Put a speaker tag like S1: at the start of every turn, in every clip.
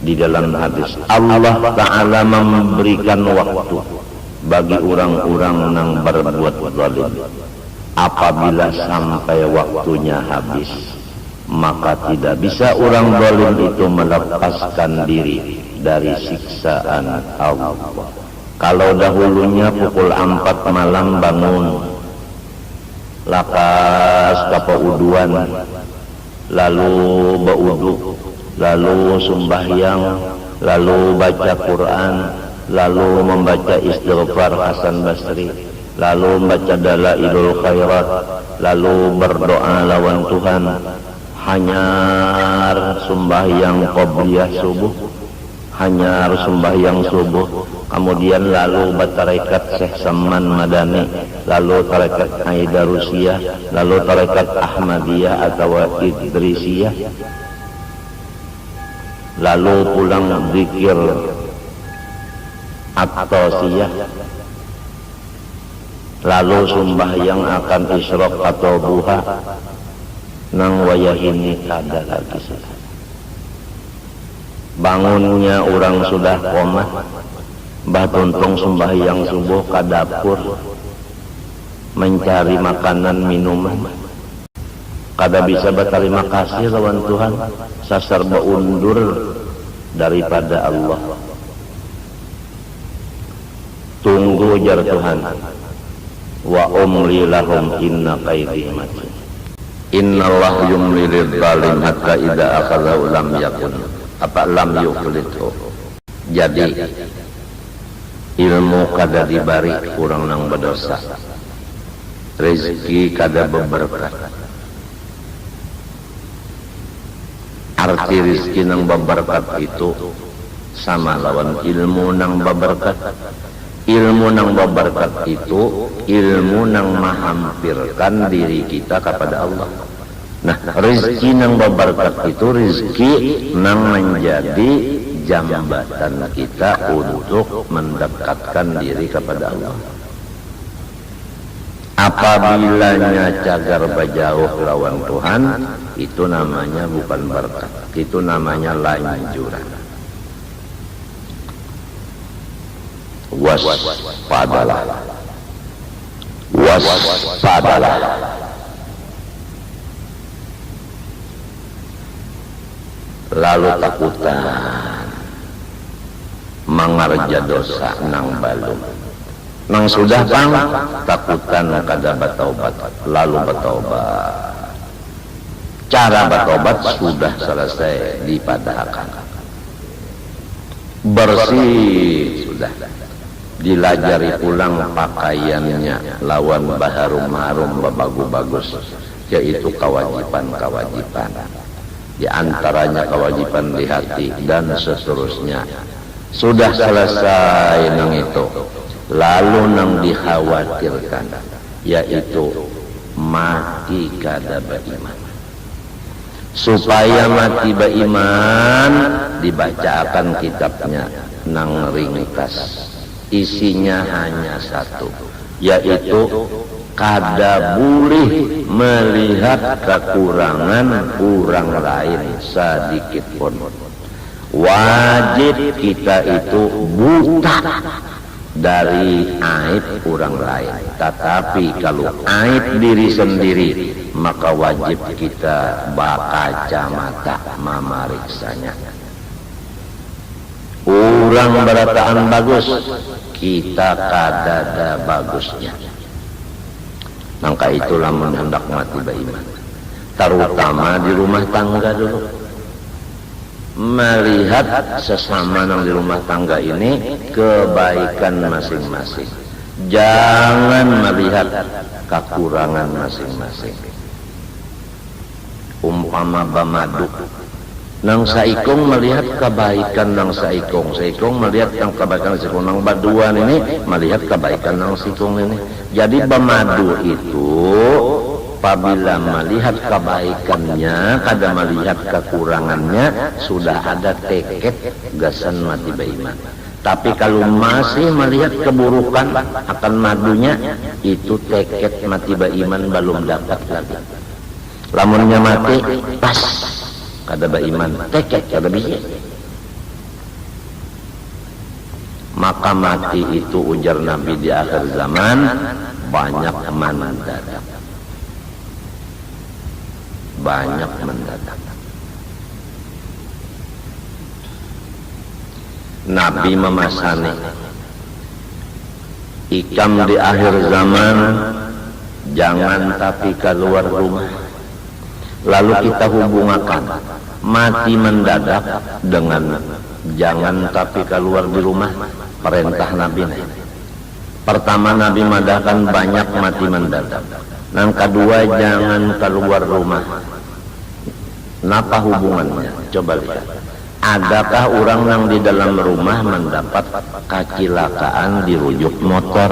S1: di dalam hadis Allah Ta'ala memberikan waktu bagi orang-orang yang berbuat zalim. Apabila sampai waktunya habis, maka tidak bisa orang zalim itu melepaskan diri dari siksaan Allah. Kalau dahulunya pukul 4 malam bangun, lakas kapauduan, lalu berwudu, lalu sembahyang, lalu baca Quran, lalu membaca istighfar Hasan Basri, lalu membaca Dalailul Khairat, lalu berdoa lawan Tuhan, hanyar sembahyang qabliyah subuh, hanyar sembahyang subuh, kemudian lalu tarekat Syekh Saman Madani, lalu tarekat Haidarusiyah, lalu tarekat Ahmadiyah atau Idrisiyah, lalu pulang zikir At-Tasiyah, lalu sembahyang akan isyraq atau duha, nang wayah ini kada lagi. Bangunnya orang sudah koma, Mbah Tuntung sembahyang subuh ke dapur mencari makanan minuman, kada bisa berterima kasih lawan Tuhan, sasar beundur daripada Allah. Tunggu jar Tuhan, wa umli lahum inna kaidi matin. Innallah yumli lil zalim hatta idza akhadhahu lam yakun lam yuflithu. Jadi ilmu kada dibari kurang nang berdosa, rezeki kada berberkat. Arti rezeki nang berberkat itu sama lawan ilmu nang berberkat. Ilmu nang berberkat itu ilmu nang menghampirkan diri kita kepada Allah. Nah, rezeki nang berberkat itu rezeki nang menjadi jambatan kita untuk mendekatkan diri kepada Allah. Apabila cagar bajauh lawan Tuhan, itu namanya bukan berkat, itu namanya lanjuran. Waspadalah, waspadalah. Lalu takutan mangarja dosa nang balung, nang sudah bang takutan kada bertaubat, lalu bertaubat. Cara bertaubat sudah selesai dipadahkan, bersih sudah, dilajari pulang pakaiannya lawan baharum-harum bagus-bagus, yaitu kewajiban-kewajiban. Di antaranya kewajiban di hati dan seterusnya. Sudah selesai nang itu, lalu nang dikhawatirkan, yaitu mati kada beriman. Supaya mati beriman, dibacakan kitabnya nang ringkas. Isinya hanya satu, yaitu kada boleh melihat kekurangan orang lain sedikit pun. Wajib kita itu buta dari aib orang lain. Tetapi kalau aib diri sendiri, maka wajib kita berkacamata memeriksanya. Orang berataan bagus, kita kadada bagusnya. Maka itulah hendak mati beriman, terutama di rumah tangga dulu. Melihat sesama yang di rumah tangga ini kebaikan masing-masing, jangan melihat kekurangan masing-masing. Umpama bamadu, nang saikong melihat kebaikan nang saikong, saikong melihat yang kebaikan saikong, nang baduan ini melihat kebaikan nang saikong ini. Jadi bamadu itu apabila melihat kebaikannya, kada melihat kekurangannya, sudah ada tekad gasan mati beriman. Tapi kalau masih melihat keburukan akan madunya, itu tekad mati beriman belum dapat lagi. Lamunnya mati pas kada beriman, tekad kada bisa. maka mati itu ujar Nabi di akhir zaman banyak mendadak. Banyak mendadak. Nabi memasani ikam di akhir zaman jangan tapi keluar rumah. Lalu kita hubungkan mati mendadak dengan jangan tapi keluar di rumah. Perintah Nabi. Pertama Nabi madahkan banyak mati mendadak. Yang kedua jangan keluar rumah. Napa hubungannya? Coba lihat. Adakah orang yang di dalam rumah mendapat kecelakaan dirujuk motor?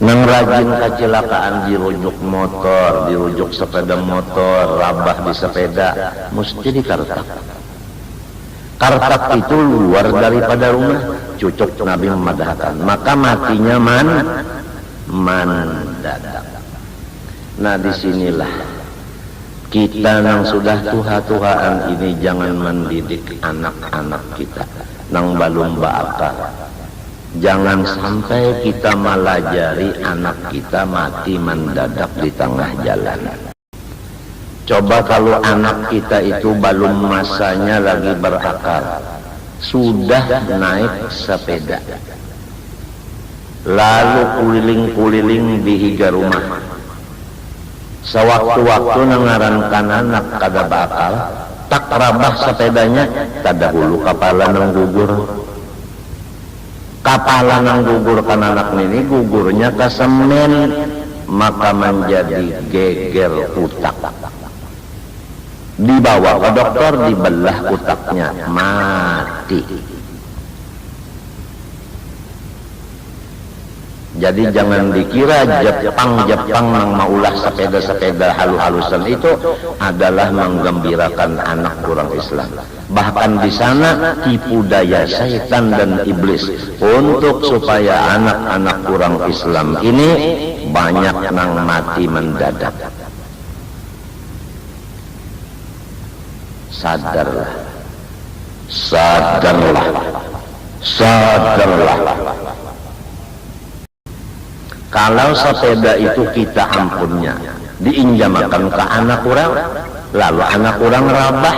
S1: Nang rajin kecelakaan dirujuk motor, dirujuk sepeda motor, rabah di sepeda, mesti dikartak. Kartak itu luar daripada rumah, cucuk Nabi memadahkan. Maka matinya mendadak. Nah disinilah kita yang sudah tuha-tuhaan ini jangan mendidik anak-anak kita nang balum baakal. Jangan sampai kita melajari anak kita mati mendadak di tengah jalan. Coba kalau anak kita itu belum masanya lagi berakal, sudah naik sepeda, lalu kuliling-kuliling di higa rumah. Sewaktu-waktu nengarankan anak kada bakal, tak rabah sepedanya, kada hulu kepala nang gugur. Kepala nang gugur kan anak ini gugurnya ke semen, maka menjadi geger utak. Dibawa ke dokter, dibelah utaknya, mati. Jadi jangan dikira Jepang yang maulah sepeda-sepeda halu-halusan itu adalah menggembirakan anak orang Islam. Bahkan di sana tipu daya syaitan dan iblis untuk supaya anak-anak orang Islam ini banyak yang mati mendadak. Sadarlah, sadarlah, sadarlah. Kalau sepeda itu kita ampunnya, diinjamakan ke anak orang, lalu anak orang rabah,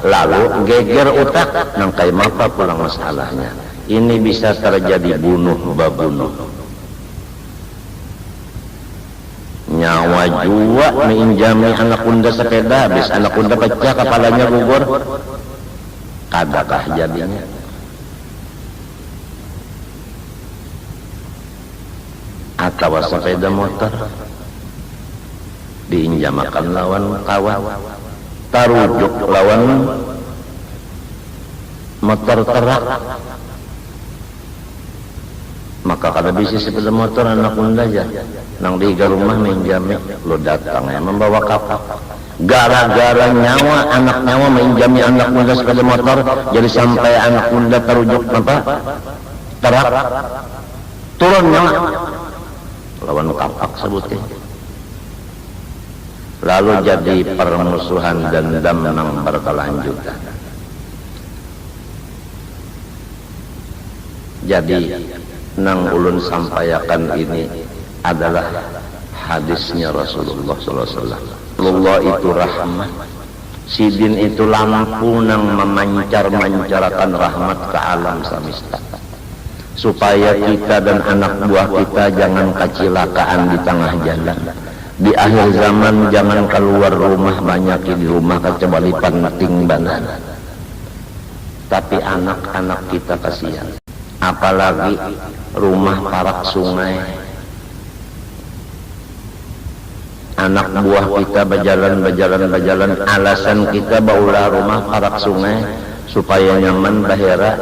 S1: lalu geger utak, nangkai mapa pulang masalahnya. Ini bisa terjadi bunuh babunuh. Nyawa jua menginjami anak unda sepeda, habis anak unda pecah kepalanya gugur, kadakah jadinya? Atau sepeda motor diinjamakan lawan kawan, tarujuk lawan motor terak, maka kada bisa sepeda motor anak unda aja nang di rumah menjami lo datang ya membawa kapal gara-gara nyawa anak nyawa menjami anak unda sepeda motor, jadi sampai anak unda tarujuk apa terak turun nyawa lawan kapak sebutnya, lalu jadi permusuhan dendam yang berkelanjutan. Jadi nang ulun sampaikan ini adalah hadisnya Rasulullah SAW. Allah itu rahmat, sidin itu lampu nang memancar-mancarkan rahmat ke alam semesta, supaya kita dan anak buah kita jangan kecelakaan di tengah jalan. Di akhir zaman jangan keluar rumah, banyak di rumah kecuali penting banan. Tapi anak-anak kita kasihan. Apalagi rumah parak sungai. Anak buah kita berjalan, alasan kita baulah rumah parak sungai supaya nyaman bahera.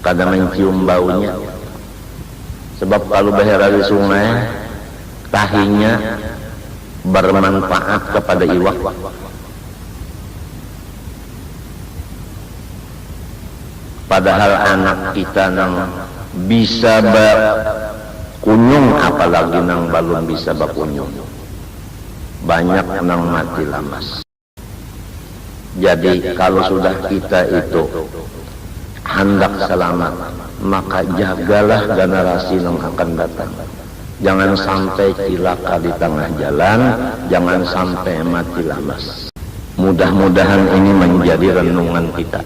S1: Kada mencium baunya, sebab kalau bahera di sungai tahinya bermanfaat kepada iwak. Padahal anak kita nang bisa berkunyung, apalagi nang belum bisa berkunyung, banyak nang mati lamas. Jadi kalau sudah kita itu hendak selamat, maka jagalah generasi yang akan datang. Jangan sampai cilaka di tengah jalan, jangan sampai mati lamas. Mudah-mudahan ini menjadi renungan kita.